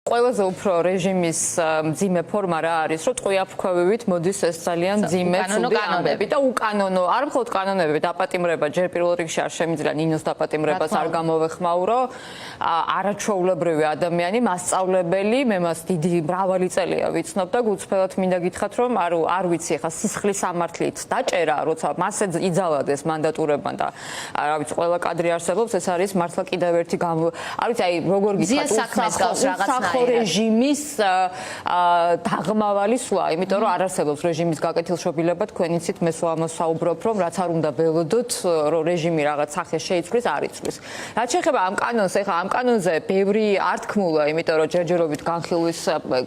ყველაზე უფრო რეჟიმის მძიმე ფორმა რა არის, რომ ტყვიაფრქვევით მოდის ეს ძალიან მძიმე კანონები და უკანონო, არ მხოლოდ კანონები, დაპატიმრება ჯერ პირველ რიგში არ შემიძლია ნინოს დაპატიმრებას არ გამოვეხმაურო, არაჩვეულებრივი ადამიანი, მასწავლებელი, მე მას დიდი მრავალი წელია ვიცნობ და გულწრფელად მინდა გითხრათ, რომ არ ვიცი ხა სისხლის სამართლით დაჭერა, როცა მასე იძალადეს მანდატურებმა და რა ვიცი, ყველა კადრი არსებობს, ეს არის მართლა კიდევ ერთი არ ვიცი, აი როგორ გითხრათ, რაღაცნაირად რეჟიმის დაღმავალი სვლა, იმიტომ რომ არ არსებობს რეჟიმის გაკეთილშობილება, თქვენ იცით, მე სულ ამას ვსაუბრობ, რომ რაც არ უნდა ველოდოთ, რომ რეჟიმი რაღაც სახეს შეიცვლის, არ იცვლის. რაც შეეხება ამ კანონს, ეხლა ამ კანონზე ბევრი ართქმულა, იმიტომ რომ ჯერჯერობით განხილვის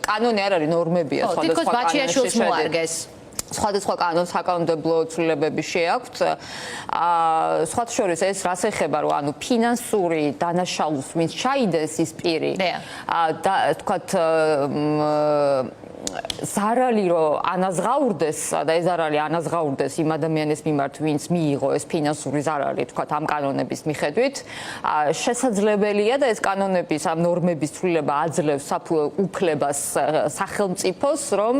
კანონი არ არის ნორმებია სხვადასხვა ბაჩიაშვილს მოარგეს. სხვადასხვა საკანონმდებლო ცვლილებები შეაქვთ. სხვათა შორის ეს რას ეხება, რომ ანუ ფინანსური დანაშაულს ვინც ჩაიდეს ის პირი და თქვათ ზარალი რომ ანაზღაურდეს და ეს ზარალი ანაზღაურდეს იმ ადამიანის მიმართ, ვინც მიიღო ეს ფინანსური ზარალი, თქვათ ამ კანონების მიხედვით, შესაძლებელია და ეს კანონების ამ ნორმების ცვლილება აძლევს უფლებას სახელმწიფოს, რომ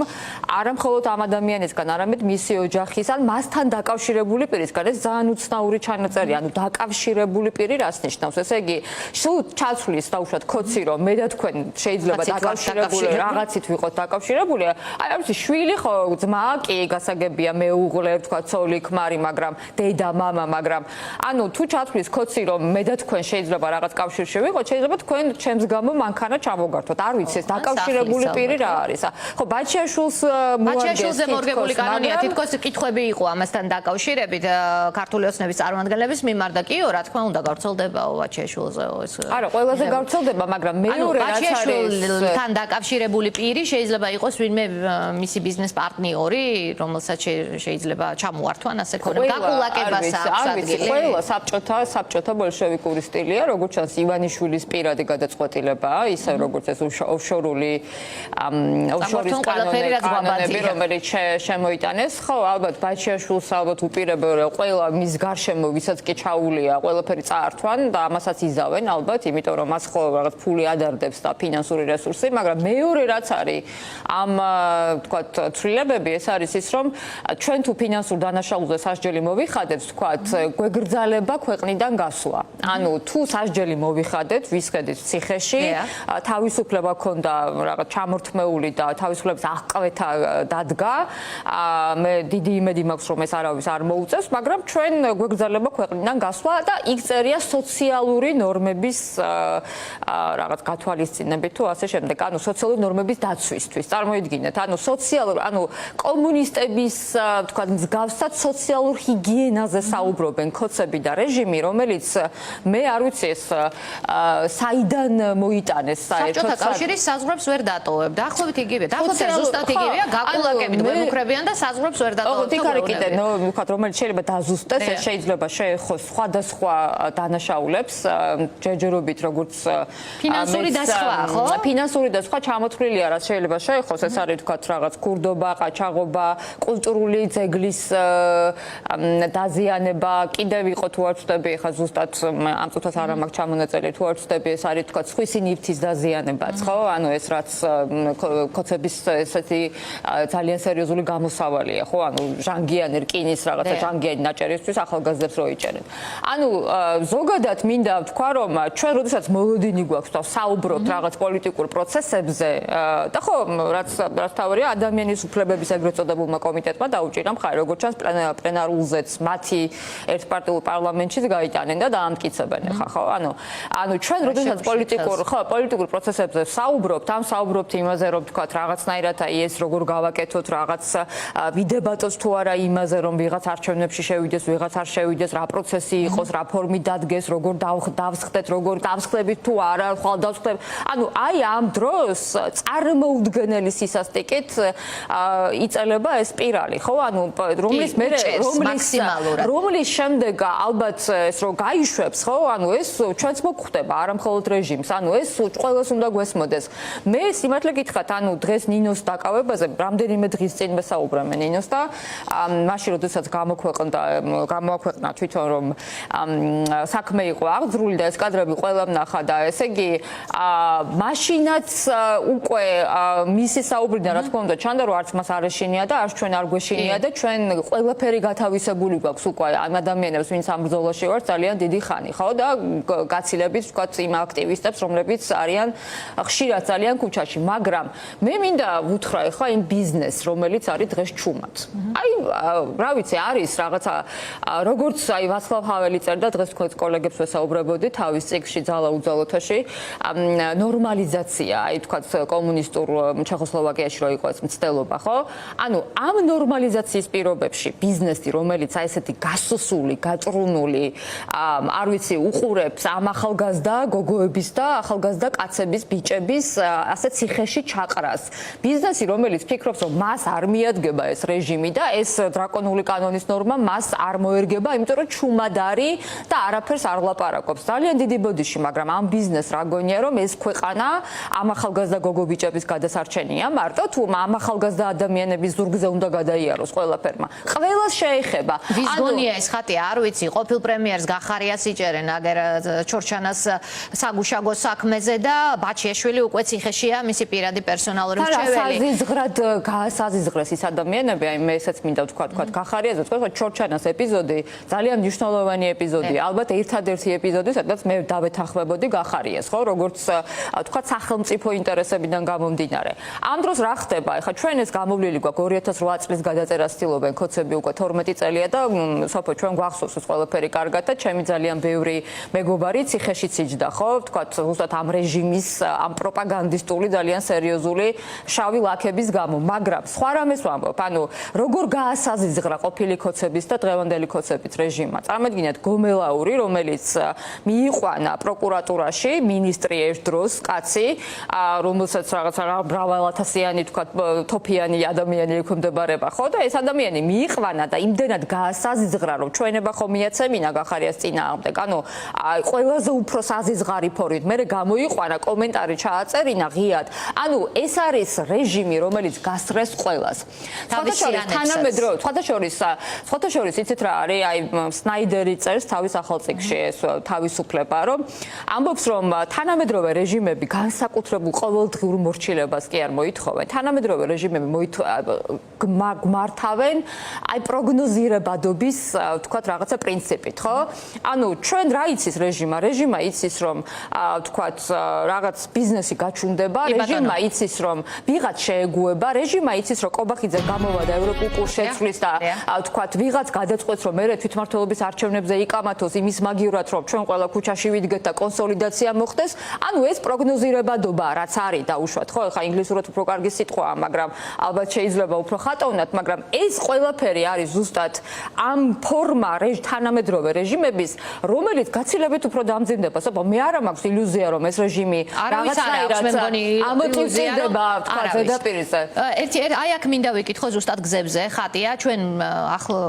არა მხოლოდ ამ ადამიანისგან, არამედ მისი ოჯახის ან მასთან დაკავშირებული პირისგან, ეს ძალიან უცნაური ჩანაწერია, ანუ დაკავშირებული პირი რას ნიშნავს? ესე იგი, სულ ჩაცვლის დაუშვათ კოცი, რომ მე და თქვენ შეიძლება დაკავშირებული რაღაცით ვიყოთ დაკავშირებული. აი არის შვილი ხო ძმა კი გასაგებია მეუღლე თქვა ცოლი ქმარი მაგრამ დედა მამა მაგრამ ანუ თუ ჩათვლის კოცი რომ მე და თქვენ შეიძლება რაღაც კავშირში ვიყოთ შეიძლება თქვენ ჩემს გამო მანქანა ჩამოგართოთ არ ვიცი ეს დაკავშირებული პირი რა არის ხო ბაჩიაშვილზე მორგებული კანონია თითქოს კითხვები იყო ამასთან დაკავშირებით ქართული ოცნების წარმომადგენლების მიმართ და კიო რა თქმა უნდა გავრცელდებაო ბაჩიაშვილზე ეს არა ყველაზე გავრცელდება მაგრამ მეორე რაც არის ბაჩიაშვილთან დაკავშირებული პირი შეიძლება იყოს ვინმე მისი ბიზნეს პარტნიორი, რომელსაც შეიძლება ჩამოართვან ასე ქონა გაკულაკებას აქვს ადგილი. ყველა საბჭოთა ბოლშევიკური სტილია, როგორც ჩანს ივანიშვილის პირადი გადაწყვეტილებაა, ისე როგორც ეს ოფშორული ოფშორის კანონები, რომელიც შემოიტანეს, ხო, ალბათ ბაჩიაშვილს ალბათ უპირებელ ყველა მის გარშემო ვისაც კი ჩაულია, ყველაფერი წაართვან და ამასაც იზავენ ალბათ, იმიტომ რომ მას ხო რაღაც ფული ადარდებს და ფინანსური რესურსი, მაგრამ მეორე რაც არის ამ თქვათ ცვლილებები ეს არის ის რომ ჩვენ თუ ფინანსურ დანაშაულზე სასჯელი მოვიხადეთ თქვათ გვეგრძალება ქვეყნიდან გასვლა ანუ თუ სასჯელი მოვიხადეთ ვისხედით ციხეში თავისუფლება ქონდა რაღაც ჩამორთმეული და თავისუფლების აღკვეთა დადგა მე დიდი იმედი მაქვს რომ ეს არავის არ მოუწევს მაგრამ ჩვენ გვეგრძალება ქვეყნიდან გასვლა და იქ წერია სოციალური ნორმების რაღაც გათვალისწინებით თუ ასე შემდეგ ანუ სოციალური ნორმების დაცვისთვის წარმოიდგინეთ ანუ სოციალურ ანუ კომუნისტების თქვა მსგავსად სოციალურ ჰიგიენაზე საუბრობენ კოცები და რეჟიმი რომელიც მე არ ვიცი ეს საიდან მოიტანეს საერთოდ საბჭოთა კავშირის საზღვრებს ვერ დატოვებ დაახლოებით იგივეა დაახლოებით ზუსტად იგივეა გაკულაკებით ვემუქრებიან და საზღვრებს ვერ დატოვებ ხო თქარი კიდე ნუ ვთქვათ რომელიც შეიძლება დაზუსტდეს ეს შეიძლება შეეხოს სხვადასხვა დანაშაულებს ჯერჯერობით როგორც ფინანსური და სხვა ხო ფინანსური და სხვა ჩამოთვლილია რაც შეიძლება შეეხოს ეს არის თქვათ რაღაც ქურდობა, ყაჩაღობა, კულტურული ძეგლის დაზიანება, კიდევ იყო თუ არ ვწდები, ხა ზუსტად ამ წუთას არ მაქვს ჩამონაწერი, თუ არ ვწდები, ეს არის თქვათ სხვისი ნივთის დაზიანებაც, ხო? ანუ ეს რაც კოცების ესეთი ძალიან სერიოზული გამოსავალია, ხო? ანუ ჟანგიანი რკინის რაღაცა ჟანგიანი ნაჭერისთვის ახალგაზრდებს რო იჭერენ. ანუ ზოგადად მინდა ვთქვა, რომ ჩვენ როდესაც მოლოდინი გვაქვს და საუბრობთ რაღაც პოლიტიკურ პროცესებზე და ხო, რაც თავარია ადამიანის უფლებების ეგრეთ წოდებულმა კომიტეტმა დაუჭირა მხარი როგორც ჩანს პლენარულზეც მათი ერთპარტიულ პარლამენტშიც გაიტანენ და დაამტკიცებენ ხა ხო ანუ ჩვენ როდესაც პოლიტიკურ პროცესებზე საუბრობთ ამ საუბრობთ იმაზე რომ თქვათ რაღაცნაირად აი ეს როგორ გავაკეთოთ რაღაც ვიდებატოთ თუ არა იმაზე რომ ვიღაც არჩევნებში შევიდეს ვიღაც არ შევიდეს რა პროცესი იყოს რა ფორმით დადგეს როგორ დავსხდეთ როგორ დავსხდებით თუ არა ხვალ დავსხდებით ანუ აი ამ დროს წარმოუდგენელი წლის სისასტიკით იწელება ეს სპირალი, ხო? ანუ რომლის შემდეგ ალბათ ეს რო გაიშვებს, ხო? ანუ ეს ჩვენც მოგხვდება, არა მხოლოდ რეჟიმს, ანუ ეს ყველას უნდა გვესმოდეს. მე სიმართლე გითხრათ, ანუ დღეს ნინოს დაკავებაზე რამდენიმე დღის წინ ვესაუბრαμε ნინოს და მაშინ როდესაც გამოაქვეყნა თვითონ რომ საქმე იყო აღძრული და ეს კადრები ყველამ ნახა და ესე იგი მაშინაც უკვე მისი საუბრიდან რა თქმა უნდა ჩანდა რომ არც მას არ ეშინია და არც ჩვენ არ გვეშინია და ჩვენ ყველაფერი გათავისებული გვაქვს უკვე ამ ადამიანებს ვინც ამ ბრძოლაში ვართ ძალიან დიდი ხანი ხო და გაცილებით ვთქვათ იმ აქტივისტებს რომლებიც არიან ხშირად ძალიან ქუჩაში მაგრამ მე მინდა ვუთხრა ახლა იმ ბიზნესს რომელიც არის დღეს ჩუმად აი რა ვიცი არის რაღაცა როგორც აი ვაცლავ ჰაველი წერდა დღეს თქვენ კოლეგებს ვესაუბრებოდი თავის ციკლში ძალა უძალოთაში ნორმალიზაცია აი თქვათ კომუნისტურ ჩეხოსლოვაკიაში რო იყო ეს მცდელობა ხო ანუ ამ ნორმალიზაციის პირობებში ბიზნესი რომელიც აი ესეთი გასოსული გატრუნული არ ვიცი უყურებს ამ ახალგაზრდა გოგოების და ახალგაზრდა კაცების ბიჭების ასე ციხეში ჩაყრას ბიზნესი რომელიც ფიქრობს რომ მას არ მიადგება ეს რეჟიმი და ეს დრაკონული კანონის ნორმა მას არ მოერგება იმიტომ რომ ჩუმად არის და არაფერს არ ლაპარაკობს ძალიან დიდი ბოდიში მაგრამ ამ ბიზნესს რა გონია რომ ეს ქვეყანა ამ ახალგაზრდა გოგო-ბიჭების გადასარჩენია მარტო თუ ამ ახალგაზრდა ადამიანების ზურგზე უნდა გადაიაროს ყველაფერმა ყველას შეეხება ვის გონია ეს ხატი არ ვიცი ყოფილ პრემიერს გახარიას იჭერენ აგერ ჩორჩანას საგუშაგო საქმეზე და ბაჩიაშვილი უკვე ციხეშია მისი პირადი პერსონალური მრჩეველი საზიზღრეს ის ადამიანები აი მე ესეც მინდა ვთქვა გახარიაზე თქვა ჩორჩანას ეპიზოდი ძალიან მნიშვნელოვანი ეპიზოდი ალბათ ერთადერთი ეპიზოდი სადაც მე დავეთანხმებოდი გახარიას ხო როგორც თქვა სახელმწიფო ინტერესებიდან გამომდინარე ამ დროს რა ხდება ეხლა ჩვენ ეს გამოვლილი გვაქვს 2008 წლის გადაწერას ცდილობენ ქოცები უკვე 12 წელია და სოფო ჩვენ გვახსოვს ეს ყველაფერი კარგად და ჩემი ძალიან ბევრი მეგობარი ციხეშიც იჯდა ხო თქვა ზუსტად ამ რეჟიმის ამ პროპაგანდისტული ძალიან სერიოზული შავი ლაქების გამო მაგრამ სხვა რამეს ვამბობ ანუ როგორ გაასაზღვრა ყოფილი ქოცების და დღევანდელი ქოცების რეჟიმმა წარმოიდგინეთ გომელაური რომელიც მიიყვანა პროკურატურაში მინისტრი ერთ დროს კაცი რომელსაც რაღაცა მრავალათასიანი თქვა თოფიანი ადამიანი ექვემდებარება ხო და ეს ადამიანი მიიყვანა და იმდენად გაასაზღვრა რომ ჩვენება ხომ მიაცემინა გახარიას წინააღმდეგ ანუ ყველაზე უფრო საზღარი ფორით მე გამოიყვანა კომენტარი ჩააწერინა ღიად ანუ ეს არის რეჟიმი რომელიც გასწრეს ყველას თანამედროვე სხვათა შორის იცით რა არის აი სნაიდერი წერს თავის ახალ ციკლში ეს თავისუფლება რომ ამბობს რომ თანამედროვე რეჟიმები განსაკუთრებულ ყოველდღიურ მორჩილებას კი არ მოითხოვენ თანამედროვე რეჟიმები გმართავენ აი პროგნოზირებადობის თქვათ რაღაცა პრინციპით ხო ანუ ჩვენ რა იცის რეჟიმა იცის რომ თქვათ რაღაც ბიზნესი გაჩუნდება რეჟიმა იცის რომ ვიღაც შეეგუება რეჟიმა იცის რომ კობახიძე გამოვა და ევროპულ კურსს შეცვლის და თქვათ ვიღაც გადაწყვეტს რომ მე თვითმმართველობის არჩევნებზე იკამათოს იმის მაგივრად რომ ჩვენ ყველა ქუჩაში ვიდგეთ და კონსოლიდაცია მოხდეს ანუ ეს პროგნოზირებადობა რაც არის დაუშვათ ხო ეხა ინგლისურად უფრო კარგი სიტყვაა მაგრამ ალბათ შეიძლება უფრო ხატოვნად მაგრამ ეს ყველაფერი არის ზუსტად ამ ფორმა თანამედროვე რეჟიმების რომელიც გაცილებით უფრო დამძიმდება სოფო მე არ მაქვს ილუზია რომ ეს რეჟიმი რაღაცნაირად ამოტივდება თქვა ზედაპირზე აი აქ მინდა ვიკითხო ზუსტად გზებზე ხატია ჩვენ ახლა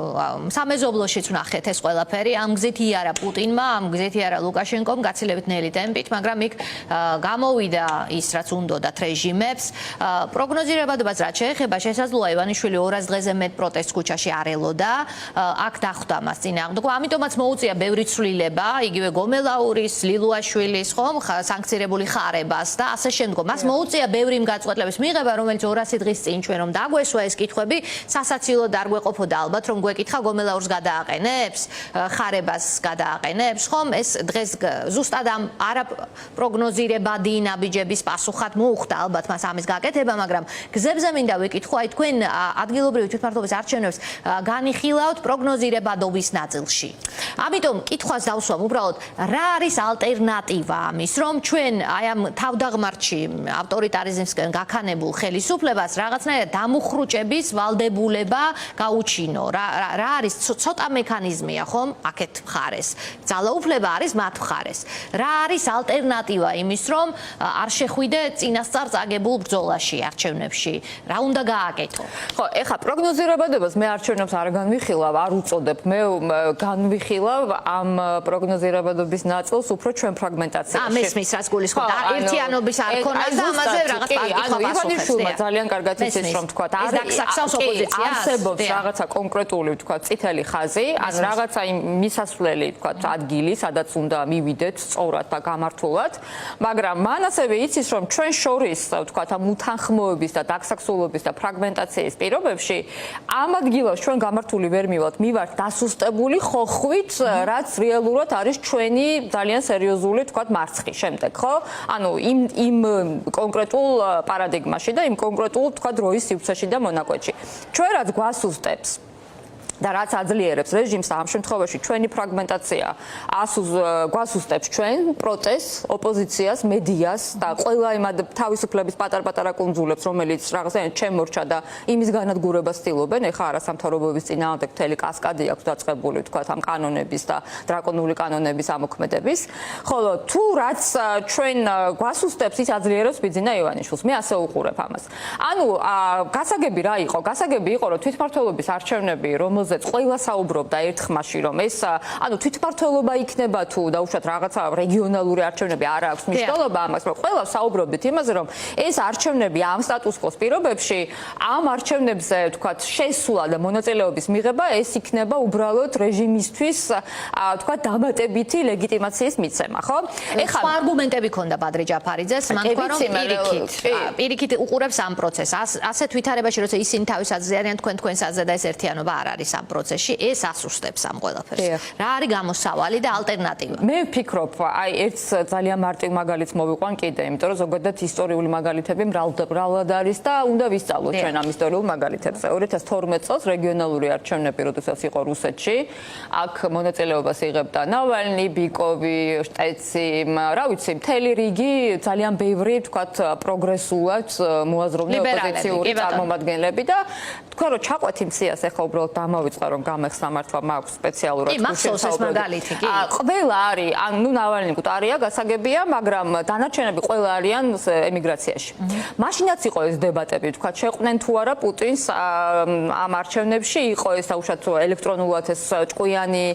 სამეზობლოშიც ვნახეთ ეს ყველაფერი ამ გზით იარა პუტინმა ამ გზით იარა ლუკაშენკომ გაცილებით ნელი ტემპით მაგრამ იქ გამოვიდა ის რაც უნდათ რეჟიმებს პროგნოზირებადობას რაც შეეხება შესაძლოა ივანიშვილი 200 დღეზე მეტ პროტესტ ქუჩაში არ ელოდა აქ დახვდა მას წინააღმდეგ ამიტომაც მოუწია ბევრი ცვლილება იგივე გომელაურის ლილუაშვილის ხომ სანქცირებული ხარებას და ასე შემდგომ მას მოუწია ბევრი იმ გაწყვეტილების მიღება რომელიც 200 დღის წინ ჩვენ რომ დაგვესვა ეს კითხვები სასაცილოდ არ გვეყოფოდა ალბათ რომ გვეკითხა გომელაურს გადააყენებს ხარებას გადააყენებს ხომ ეს დღეს ზუსტად ამ არა პროგნოზირებადი ნაბიჯების პასუხად მოუხდა ალბათ მას ამის გაკეთება მაგრამ გზებზე მინდა ვიკითხო აი თქვენ ადგილობრივი თვითმმართველობის არჩევნებს განიხილავთ პროგნოზირებადობის ნაწილში ამიტომ კითხვას დავსვამ უბრალოდ რა არის ალტერნატივა ამის რომ ჩვენ აი ამ თავდაღმართში ავტორიტარიზმისკენ გაქანებულ ხელისუფლებას რაღაცნაირად დამუხრუჭების ვალდებულება გაუჩინო რა არის ცოტა მექანიზმია ხომ აქეთ მხარეს ძალაუფლება არის მათ მხარეს რა არის ალტერნატივა იმის რომ არ შეხვიდე წინასწარ წაგებულ ბრძოლას ბრძოლაში, არჩევნებში, რა უნდა გააკეთო? ხო, ეხლა პროგნოზირებადობას მე არჩევნებს არ განვიხილავ, არ უწოდებ. მე განვიხილავ ამ პროგნოზირებადობის ნაწილს უფრო ჩვენ ფრაგმენტაციაში. მესმის რას გულისხმობთ? ერთიანობის არ ქონას და ამაზე რაღაც პარკითხა ივანიშვილმა ძალიან კარგად იცის, რომ თქვა, არსებობს რაღაცა კონკრეტული, თქვა, წითელი ხაზი, ან რაღაცა მისასვლელი, თქვა, ადგილი, სადაც უნდა მივიდეთ სწორად და გამართულად, მაგრამ მან ასევე იცის, რომ ჩვენ შორის, თქვა, ამ უთანხმოების და დაგსაქსულობის და ფრაგმენტაციის პირობებში ამ ადგილას ჩვენ გამართული ვერ მივართ, მივართ დასუსტებული ხოხვით, რაც რეალურად არის ჩვენი ძალიან სერიოზული, თქვა, მარცხი შემდეგ, ხო? ანუ იმ კონკრეტულ პარადიგმაში და იმ კონკრეტულ, თქვა, დროის სივრცეში და მონაკვეთში. ჩვენ რაც გვასუსტებს და რაც აძლიერებს რეჟიმს და ამ შემთხვევაში ჩვენი ფრაგმენტაცია გვასუსტებს ჩვენ პროტესტს, ოპოზიციას, მედიას და ყველა იმ თავისუფლების პატარ-პატარა კუნძულებს, რომელიც რაღაცნაირად შემორჩა და იმის განადგურებას ცდილობენ. ეხლა არასამთავრობოების წინააღმდეგ მთელი კასკადი აქვს დაწყებული, თქვა, ამ კანონების და დრაკონული კანონების ამოქმედების. ხოლო თუ რაც ჩვენ გვასუსტებს, ის აძლიერებს ბიძინა ივანიშვილს. მე ასე უყურებ ამას. ანუ გასაგები რა იყო? გასაგები იყო, რომ თვითმმართველობის არჩევნები, რომელზეც ყველა საუბრობდა ერთხმაში, რომ ეს ანუ თვითმმართველობა იქნება თუ დაუშვათ რაღაცა რეგიონალური არჩევნები არ აქვს მნიშვნელობა ამას, რომ ყველა საუბრობდით იმაზე, რომ ეს არჩევნები ამ სტატუს-კვოს პირობებში, ამ არჩევნებზე, თქვათ, შესვლა და მონაწილეობის მიღება, ეს იქნება უბრალოდ რეჟიმისთვის, თქვათ, დამატებითი ლეგიტიმაციის მიცემა, ხო? ეხლა არგუმენტები ქონდა ბადრი ჯაფარიძეს, მან თქვა, რომ პირიქით უყურებს ამ პროცესს. ასეთ ვითარებაში, როცა ისინი თავის აზრზე არიან, თქვენს აზრზე და ეს ერთიანობა არ არის ამ პროცესში, ეს ასუსტებს ამ ყველაფერს. რა არის გამოსავალი და ალტერნატივა? მე ვფიქრობ, აი ერთს ძალიან მარტივ მაგალითს მოვიყვან კიდე, იმიტომ რომ ზოგადად ისტორიული მაგალითები მრავლად არის და უნდა ვისწავლოთ ჩვენ ამ ისტორიულ მაგალითებზე. 2012 წელს რეგიონალური არჩევნები, როდესაც იყო რუსეთში, აქ მონაწილეობას იღებდა ნავალნი, ბიკოვი, შტეცი, რა ვიცი, მთელი რიგი ძალიან ბევრი, თქვათ, პროგრესულად მოაზროვნე ოპოზიციური წარმომადგენლები და თქვა, რომ ჩაყვეთ იმ სიას, ეხლა უბრალოდ დამავიწყა, რომ გამეხსნა მართლა მაქვს სპეციალურად მახსოვს ეს მაგალითი, კი. ყველა არის, ანუ ნავალნი მკვდარია, გასაგებია, მაგრამ დანარჩენები ყველა არიან ემიგრაციაში. მაშინაც იყო ეს დებატები, თქვა, შეყვნენ თუ არა პუტინს ამ არჩევნებში, იყო ეს დაუშვათ ელექტრონულად ეს ჭკვიანი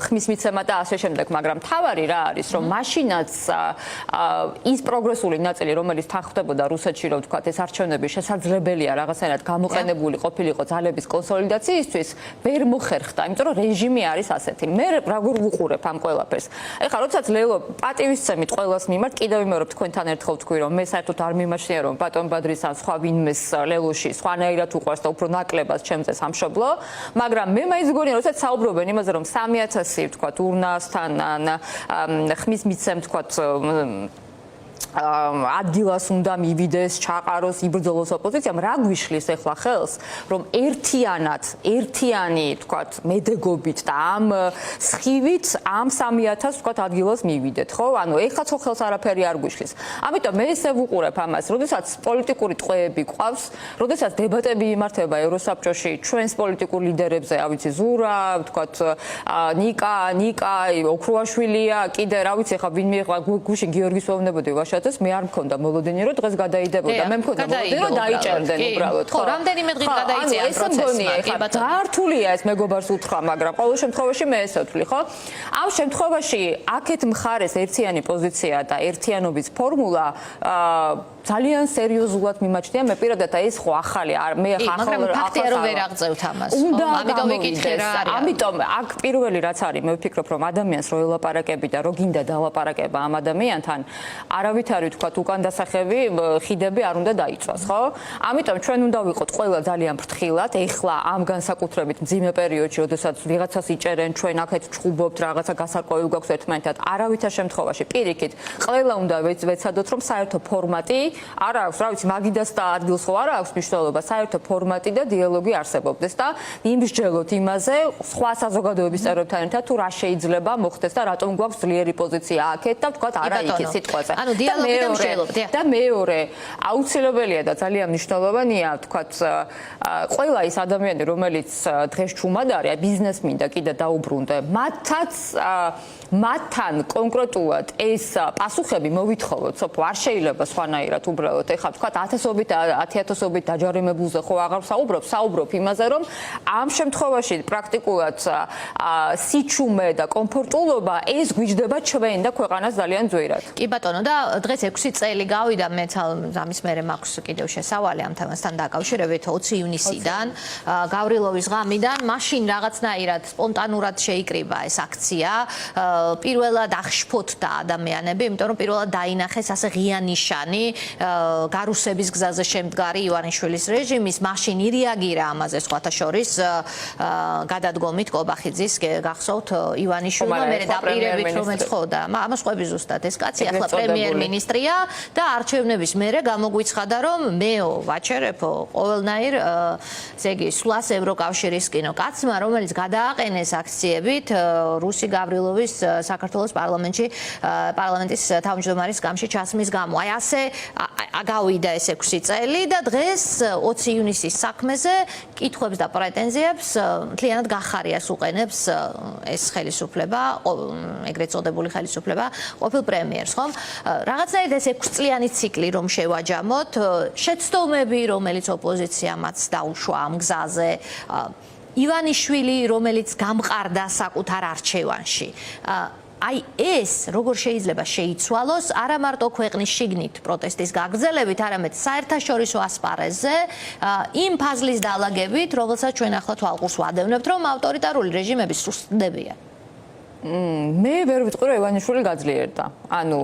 ხმის მიცემა და ასე შემდეგ, მაგრამ თავარი რა არის, რომ მაშინაც ის პროგრესული ნაწილი, რომელიც თანხმდებოდა რუსეთში, რომ თქვა, ეს არჩევნები შესაძლებელია რაღაცნაირად გამოყენებული ყოფილიყო ძალების კონსოლიდაციისთვის, ვერ მოხერხდა, იმიტომ რომ რეჟიმი არის ასეთი. მე როგორ ვუყურებ ამ ყველაფერს? ეხლა როდესაც ლელო პატივისცემით ყველას მიმართ, კიდევ ვიმეორებ თქვენთან ერთხელ ვთქვი, რომ მე საერთოდ არ მიმაჩნია, რომ ბატონ ბადრის ან სხვა ვინმეს ლელოში სხვანაირად უყვარს და უფრო ნაკლებად ჩემზე სამშობლო, მაგრამ მე მაინც მგონია, როდესაც საუბრობენ იმაზე, რომ 3000 თქვათ ურნასთან ან ხმის მიცემ თქვათ ადგილას უნდა მივიდეს, ჩაყაროს, იბრძოლოს ოპოზიციამ, რა გვიშლის ეხლა ხელს, რომ ერთიანი, თქვათ, მედეგობით და ამ სხივით ამ 3000 თქვათ ადგილას მივიდეთ, ხო? ანუ ეხლა ხო ხელს არაფერი არ გვიშლის. ამიტომ მე ესე ვუყურებ ამას, როდესაც პოლიტიკური ტყვეები ყავს, როდესაც დებატები იმართება ევროსაბჭოში ჩვენს პოლიტიკურ ლიდერებზე, რა ვიცი, ზურა, თქვათ, ნიკა, ოქრუაშვილია, კიდე რა ვიცი, ხა ვინმე ხა გუში გიორგის ვეუბნებოდი ვაშა მე არ მქონდა მოლოდინი რომ დღეს გადაიდებოდა მე მქონდა მოლოდინი რომ დაიჭერდნენ უბრალოდ ხო რამდენიმე დღით გადაიწია ამ პროცესმა კი ბატონო გართულია ეს მეგობარს უთხრა მაგრამ ყოველ შემთხვევაში მე ესე ვთვლი ხო ამ შემთხვევაში აქეთ მხარეს ერთიანი პოზიცია და ერთიანობის ფორმულა ძალიან სერიოზულად მიმაჩნია მე პირადად ეს ხო ახალი მე ახალ მაგრამ ფაქტია რომ ვერ აღწევთ ამას ხო ამიტომ ვიკითხე რა არის ამიტომ აქ პირველი რაც არის მე ვფიქრობ რომ ადამიანს რო ელაპარაკები და რო გინდა დალაპარაკება ამ ადამიანთან არავითარი თქვათ უკანდასახები ხიდები არ უნდა დაიწვას ხო ამიტომ ჩვენ უნდა ვიყოთ ყველა ძალიან ფრთხილად ეხლა ამ განსაკუთრებით მძიმე პერიოდში როდესაც ვიღაცას იჭერენ ჩვენ აქეთ ჩხუბობთ რაღაცა გასარკვევი გვაქვს ერთმანეთთან არავითარ შემთხვევაში პირიქით ყველა უნდა ვეცადოთ რომ საერთო ფორმატი არ აქვს რა ვიცი მაგიდას და ადგილს ხო არ აქვს მნიშვნელობა საერთო ფორმატი და დიალოგი არსებობდეს და იმსჯელოთ იმაზე სხვა საზოგადოების წევრებთან ერთად თუ რა შეიძლება მოხდეს და რატომ გვაქვს ძლიერი პოზიცია აქეთ და თქვათ არა იქით სიტყვაზე ანუ დიალოგი და მსჯელობ და მეორე აუცილებელია და ძალიან მნიშვნელოვანია თქვათ ყველა ის ადამიანი რომელიც დღეს ჩუმად არის ბიზნესმენი და კიდე დაუბრუნდე მათაც მათთან კონკრეტულად ეს პასუხები მოვითხოვოთ, სოფო არ შეიძლება სხვანაირად უბრალოდ ეხლა თქვა 10,000-ობით დაჯარიმებულზე ხო აღარ საუბრობ იმაზე, რომ ამ შემთხვევაში პრაქტიკულად სიჩუმე და კომფორტულობა ეს გვიჯდება ჩვენ და ქვეყანას ძალიან ძვირად. კი ბატონო და დღეს 6 წელი გავიდა მეც ამის მერე მაქვს კიდევ შესავალი ამ თემასთან დაკავშირებით 20 ივნისიდან გავრილოვის ღამიდან მაშინ რაღაცნაირად სპონტანურად შეიკრიბა ეს აქცია პირველად აღშფოთდა ადამიანები იმიტომ რომ პირველად დაინახეს ასე ღია ნიშანი გარუსების გზაზე შემდგარი ივანიშვილის რეჟიმის მაშინ ირეაგირა ამაზე სხვათა შორის გადადგომით კობახიძის გახსოვთ ივანიშვილმა მე დაპირებით რომელიც ხო და ამას ყვები ზუსტად ეს კაცი ახლა პრემიერ-მინისტრია და არჩევნების მერე გამოგვიცხადა რომ მეო ვაჩერებო ყოველნაირ ესე იგი სვლას ევროკავშირისკინო კაცმა რომელიც გადააყენეს აქციებით რუსი გავრილოვის საქართველოს პარლამენტის თავმჯდომარის გამში ჩასმის გამო აი ასე გავიდა ეს 6 წელი და დღეს 20 ივნისის საქმეზე კითხვებს და პრეტენზიებს მთლიანად გახარიას უყენებს ეს ხელისუფლება ეგრეთ წოდებული ხელისუფლება ყოფილ პრემიერს ხომ რაღაცნაირად ეს 6 წლიანი ციკლი რომ შევაჯამოთ შეცდომები რომელიც ოპოზიციამაც დაუშვა ამ გზაზე ივანიშვილი რომელიც გამყარდა საკუთარ არჩევანში აი ეს როგორ შეიძლება შეიცვალოს არა მარტო ქვეყნის შიგნით პროტესტის გაგრძელებით, არამედ საერთაშორისო ასპარეზზე იმ ფაზლის დაალაგებით, რომელსაც ჩვენ ახლა თვალყურს ვადევნებთ, რომ ავტორიტარული რეჟიმები სუსტდებიან. მე ვერ ვიტყვი რომ ივანიშვილი გაძლიერდა. ანუ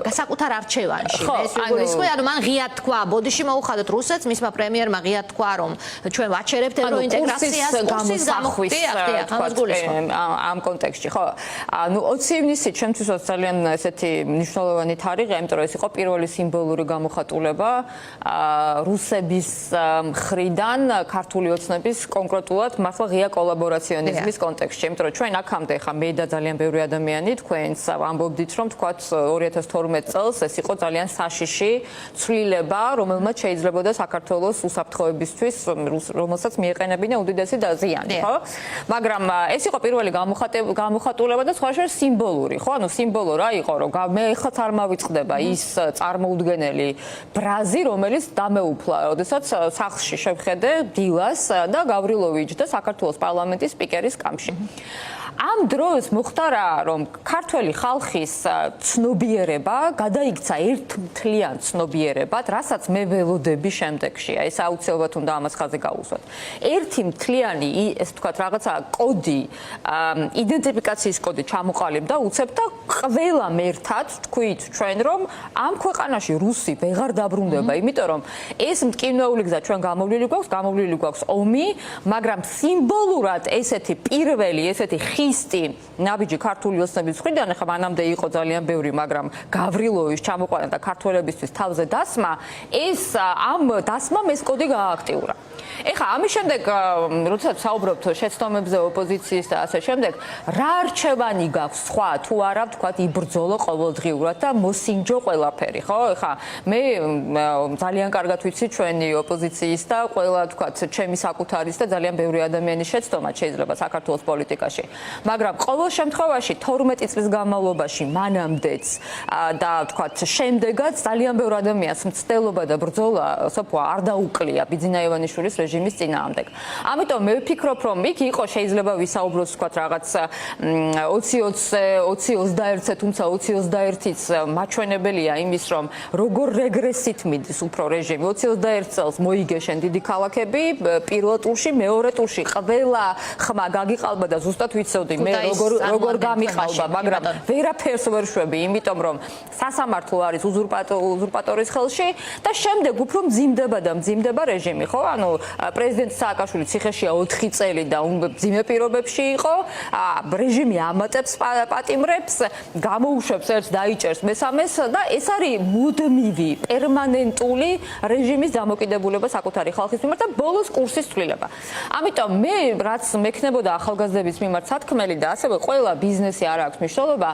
საკუთარ არჩევანში ეს გულისხმობს, ანუ მან ღიად თქვა, ბოდიში მოუხადოთ რუსეთს, მისმა პრემიერმა ღიად თქვა, რომ ჩვენ ვაჩერებთ ევროინტეგრაციას, კურსის გამოხდიან ამ კონტექსტში, ხო? ანუ 20 ივნისი ჩემთვისაც ძალიან ესეთი მნიშვნელოვანი თარიღია, იმიტომ რომ ეს იყო პირველი სიმბოლური გამოხატულება რუსების მხრიდან ქართული ოცნების კონკრეტულად მართლა ღია კოლაბორაციონიზმის კონტექსტში, იმიტომ რომ ჩვენ აქამდე ხა მე და ძალიან ბევრი ადამიანი თქვენს ამბობდით რომ თქვათ 2012 წელს ეს იყო ძალიან საშიში ცვლილება რომელმაც შეიძლებოდა საქართველოს უსაფრთხოებისთვის რომელსაც მიეყენებინა უდიდესი ზიანი ხო მაგრამ ეს იყო პირველი გამოხატულება და სხვა შორის სიმბოლური ხო ანუ სიმბოლო რა იყო რომ მე ხაც არ მავიწყდება ის წარმოუდგენელი ბრაზი რომელიც დამეუფლა როდესაც სახლში შევხედე დილას და გავრილოვიჩ და საქართველოს პარლამენტის სპიკერის კამში ამ დროს მოხდა რა რომ ქართველი ხალხის ცნობიერება გადაიქცა ერთმთლიან ცნობიერებად, რასაც მე ველოდები შემდეგში. ეს აუცილებლად უნდა ამას ხაზი გაუსვათ. ერთი მთლიანი ეს თქვათ რაღაცა კოდი, იდენტიფიკაციის კოდი ჩამოყალიბდა უცებ და ყველამ ერთად თქვით ჩვენ რომ ამ ქვეყანაში რუსი ვეღარ დაბრუნდება, იმიტომ რომ ეს მტკივნეული გზა ჩვენ გამოვლილი გვაქვს ომი, მაგრამ სიმბოლურად ესეთი პირველი ესეთი ხისტი ნაბიჯი ქართული ოცნების მხრიდან ახლა მანამდე იყო ძალიან ბევრი მაგრამ გავრილოვის ჩამოყვანა და ქართველებისთვის თავზე დასმა ეს ამ დასმამ ეს კოდი გააქტიურა ეხლა ამის შემდეგ როდესაც საუბრობთ შეცდომებზე ოპოზიციის და ასე შემდეგ რა არჩევანი გაქვს სხვა თუ არა ვთქვათ იბრძოლო ყოველდღიურად და მოსინჯო ყველაფერი ხო ეხლა მე ძალიან კარგად ვიცი ჩვენი ოპოზიციის და ყველა ვთქვათ ჩემი საკუთარის და ძალიან ბევრი ადამიანის შეცდომა შეიძლება საქართველოს პოლიტიკაში მაგრამ ყოველ შემთხვევაში 12 წლის განმავლობაში მანამდეც და ვთქვათ შემდეგაც ძალიან ბევრი ადამიანს მცდელობა და ბრძოლა სოფო არ დაუკლია ბიძინა ივანიშვილის რეჟიმის წინააღმდეგ. ამიტომ მე ვფიქრობ რომ იქ იყო შეიძლება ვისაუბროთ ვთქვათ რაღაც 20-21-ზე თუმცა 20-21-იც მაჩვენებელია იმის რომ როგორ რეგრესით მიდის უფრო რეჟიმი 20-21 წელს მოიგეშენ დიდი ქალაქები პირველ ტურში მეორე ტურში ყველა ხმა გაგიყალბა და ზუსტად ვიცოდი მე როგორ გამიყალბა მაგრამ ვერაფერს ვერ შვები იმიტომ რომ სასამართლო არის უზურპატორის ხელში და შემდეგ უფრო მძიმდება რეჟიმი ხო ანუ პრეზიდენტ სააკაშვილი ციხეშია 4 წელი და მძიმე პირობებში იყო რეჟიმი ამატებს პატიმრებს გამოუშვებს ერთს დაიჭერს მესამეს და ეს არის მუდმივი პერმანენტული რეჟიმის დამოკიდებულება საკუთარი ხალხის მიმართ და ბოლოს კურსის ცვლილება ამიტომ მე რაც მექნებოდა ახალგაზრდების მიმართ სათქმელი და ასევე ყველა ბიზნესი არ აქვს მნიშვნელობა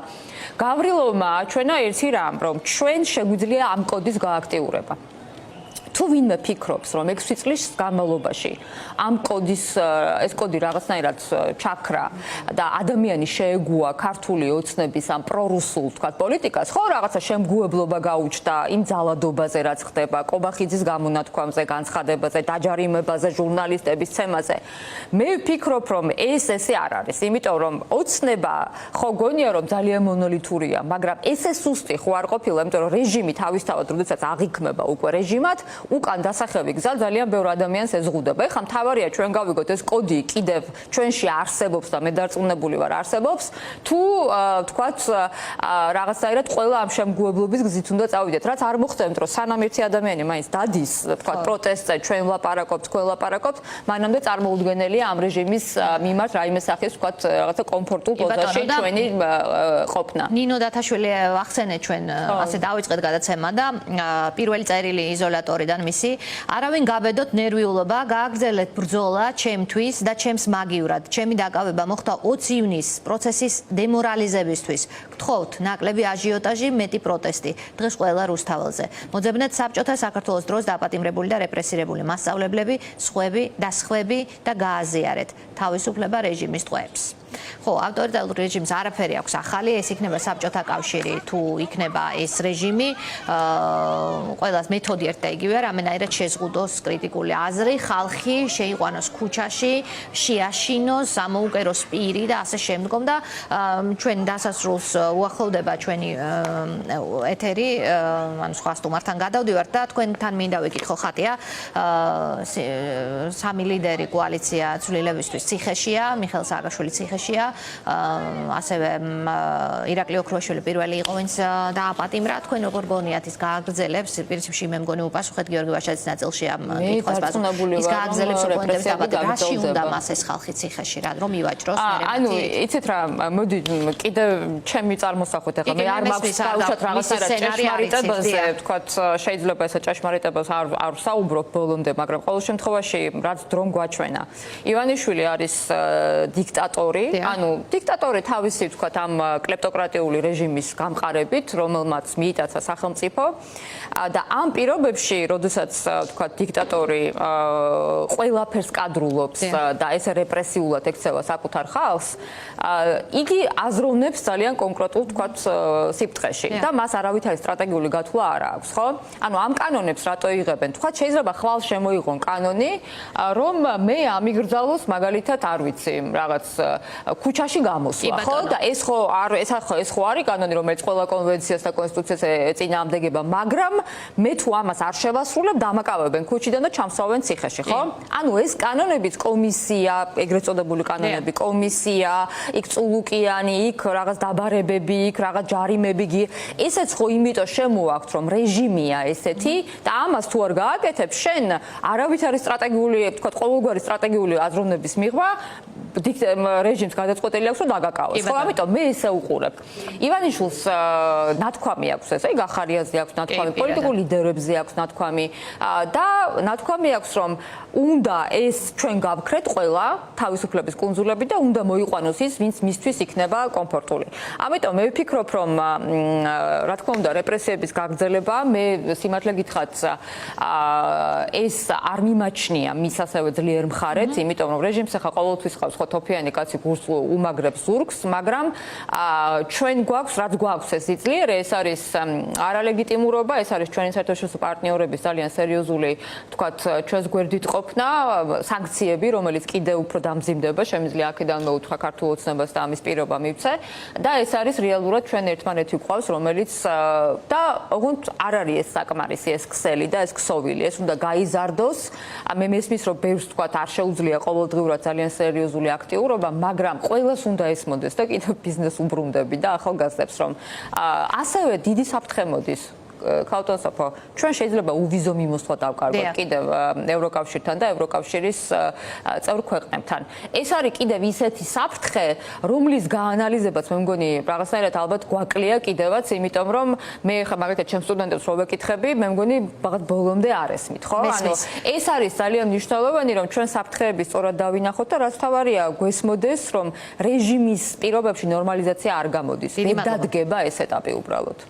გავრილოვმა აჩვენა ერთი რამ რომ ჩვენ შეგვიძლია ამ კოდის გააქტიურება თუ ვინმე ფიქრობს, რომ 6 წლის განმავლობაში ამ კოდის ეს კოდი რაღაცნაირად ჩაქრა და ადამიანი შეეგუა ქართული ოცნების ამ პრორუსულ თქვა პოლიტიკას, ხო რაღაცა შემგუებლობა გაუჩნდა იმ ძალადობაზე, რაც ხდება კობახიძის გამონათქვამზე, განცხადებაზე, დაჯარიმებაზე, ჟურნალისტების ცემაზე. მე ვფიქრობ, რომ ესე არ არის, იმიტომ რომ ოცნება ხო გონია რომ ძალიან მონოლითურია, მაგრამ ესე სუსტი ხო არ ყოფილა, იმიტომ რომ რეჟიმი თავისთავად როდესაც აღიქმება უკვე რეჟიმად, უკან დასახევი გზა ძალიან ბევრ ადამიანს ეზღუდება. ეხლა მთავარია ჩვენ გავიგოთ ეს კოდი კიდევ ჩვენში არსებობს და მე დარწმუნებული ვარ არსებობს, თუ თქვათ რაღაცნაირად ყველა ამ შემგუებლობის გზით უნდა წავიდეთ, რაც არ მოხდეთ, რომ სანამ ერთი ადამიანი მაინც დადის, თქვათ პროტესტზე, ჩვენ ვლაპარაკობთ, თქვენ ვლაპარაკობთ, მანამდე წარმოუდგენელია ამ რეჟიმის მიმართ რაიმე სახის თქვათ რაღაცა კომფორტულ პოზიციაში ჩვენი ყოფნა. ნინო დათაშვილი ახსენეთ ჩვენ ასე დავიწყეთ გადაცემა და პირველი წერილი იზოლატორიდან მისი არავინ გაბედოთ ნერვიულობა, გააგრძელეთ ბრძოლა ჩემთვის და ჩემს მაგივრად. ჩემი დაკავება მოხდა 20 ივნისს პროცესის დემორალიზებისთვის. გთხოვთ ნაკლები აჟიოტაჟი, მეტი პროტესტი. დღეს ყველა რუსთაველზე. მოძებნეთ საბჭოთა საქართველოს დროს დაპატიმრებული და რეპრესირებული მასწავლებლები, სხვები და გააზიარეთ თავისუფლება რეჟიმის ტყვეებს. ხო, ავტორიტარულ რეჟიმს არაფერი აქვს ახალი, ეს იქნება საბჭოთა კავშირი, თუ იქნება ეს რეჟიმი, ყველას მეთოდი ერთ და იგივე, რამენაირად შეზღუდოს კრიტიკული აზრი, ხალხი შეიყვანოს ქუჩაში, შეაშინოს, ამოუკეროს პირი და ასე შემდგომ და ჩვენ დასასრულს უახლოვდება ჩვენი ეთერი, ანუ სხვა სტუმართან გადავდივართ და თქვენთან მინდა ვიკითხო ხატია, სამი ლიდერი კოალიცია ცვლილებისთვის ციხეშია, მიხეილ სააკაშვილი ციხეშია, ასევე ირაკლი ოქრუაშვილი პირველი იყო, ვინც დააპატიმრა. თქვენ როგორ გონიათ ის გააგრძელებს, პრინციპში მე მგონი უპასუხეთ გიორგი ვაშაძის ნაწილში ამ კითხვას ბაზრობრივად. ის გააგრძელებს ოპონენტების დაპატიმრებას, რაში უნდა მას ეს ხალხი ციხეში, რომ ივაჭროს მერე. ანუ იცით რა, მოდი კიდე ჩემი წარმოსახვით ახლა მე არ მაქვს დაუშვათ რაღაცა ჭეშმარიტებაზე, თქვათ შეიძლება ესა ჭეშმარიტებას არ საუბრობ ბოლომდე, მაგრამ ყოველ შემთხვევაში რაც დრომ გვაჩვენა. ივანიშვილი არის დიქტატორი, ანუ დიქტატორი თავისი თქვათ ამ კლეპტოკრატიული რეჟიმის გამყარებით, რომელმაც მიიტაცა სახელმწიფო და ამ პირობებში, როდესაც თქვათ დიქტატორი ყველაფერს კადრულობს და ესე რეპრესიულად ექცევა საკუთარ ხალხს, იგი აზროვნებს ძალიან კონკრეტულ თქვათ სიფრთხეში და მას არავითარი სტრატეგიული გათვლა არ აქვს, ხო? ანუ ამ კანონებს რატო იღებენ? თქვათ შეიძლება ხვალ შემოიღონ კანონი, რომ მე ამიგრძალოს მაგალითად არ ვიცი, რაღაც ქუჩაში გამოსვლა, ხო? და ეს ხო არის კანონი, რომელიც ყველა კონვენციას და კონსტიტუციას ეწინააღმდეგება, მაგრამ მე თუ ამას არ შევასრულებ, დამაკავებენ ქუჩიდან და ჩამსვავენ ციხეში, ხო? ანუ ეს კანონებიც კომისია, ეგრეთ წოდებული კანონები, კომისია, იქ წულუკიანი, იქ რაღაც დაბარებები, იქ რაღაც ჯარიმები, ესეც ხო იმიტომ შემოაქვთ, რომ რეჟიმია ესეთი და ამას თუ არ გააკეთებ, შენ არავითარი სტრატეგიული, თქვა ყოველგვარი სტრატეგიული აზროვნების მიღვა რეჟიმს გადაწყვეტილი აქვს, რომ დაგაკავოს. ხო, ამიტომ მე ესე უყურებ. ივანიშვილს ნათქვამი აქვს ესე, გახარიაზე აქვს ნათქვამი, პოლიტიკურ ლიდერებზე აქვს ნათქვამი და ნათქვამი აქვს, რომ უნდა ეს ჩვენ გავქრეთ ყველა თავისუფლების კუნძულები და უნდა მოიყვანოს ის, ვინც მისთვის იქნება კომფორტული. ამიტომ მე ვფიქრობ, რომ რა თქმა უნდა, რეპრესიების გაგრძელება, მე სიმართლე გითხრათ, ეს არ მიმაჩნია მის ასევე ძლიერ მხარეთ, იმიტომ რომ რეჟიმს ახლა ყოველთვის ხავს ხო თოფიანი კაცი გულს უმაგრებს ზურგს, მაგრამ ჩვენ გვაქვს, რაც გვაქვს ეს იძლიერე, ეს არის არალეგიტიმურობა, ეს არის ჩვენი საერთაშორისო პარტნიორების ძალიან სერიოზული, თქვათ, ჩვენს გვერდით ყოფნა, სანქციები, რომელიც კიდევ უფრო დამძიმდება, შემიძლია აქედან მოუთხა ქართულ ოცნებას და ამის პირობა მივცე და ეს არის რეალურად ჩვენ ერთმანეთი გვყავს, რომელიც და ოღონდ არ არის ეს საკმარისი, ეს ქსელი და ეს ქსოვილი, ეს უნდა გაიზარდოს. მე მესმის, რომ ბევრს თქვათ არ შეუძლია ყოველდღიურად ძალიან სერიოზული აქტიურობა, მაგრამ ყველას უნდა ესმოდეს და კიდევ ბიზნეს უბრუნდები და ახალგაზრდებს, რომ ასევე დიდი საფრთხე მოდის. ქალთვალსაფო, ჩვენ შეიძლება უვიზო მიმოსვლა დავკარგოთ კიდევ ევროკავშირთან და ევროკავშირის წევრ ქვეყნებთან. ეს არის კიდევ ისეთი საფრთხე, რომლის გაანალიზებაც მე მგონი რაღაცნაირად ალბათ გვაკლია კიდევაც, იმიტომ რომ მე ხა მაგალითად ჩემ სტუდენტებს რო ვეკითხები, მე მგონი ბაღად ბოლომდე არ ესმით, ხო? ანუ ეს არის ძალიან მნიშვნელოვანი, რომ ჩვენ საფრთხეები სწორად დავინახოთ და რაც თავარია, გვესმოდეს, რომ რეჟიმის პირობებში ნორმალიზაცია არ გამოდის. მე დადგება ეს ეტაპი უბრალოდ.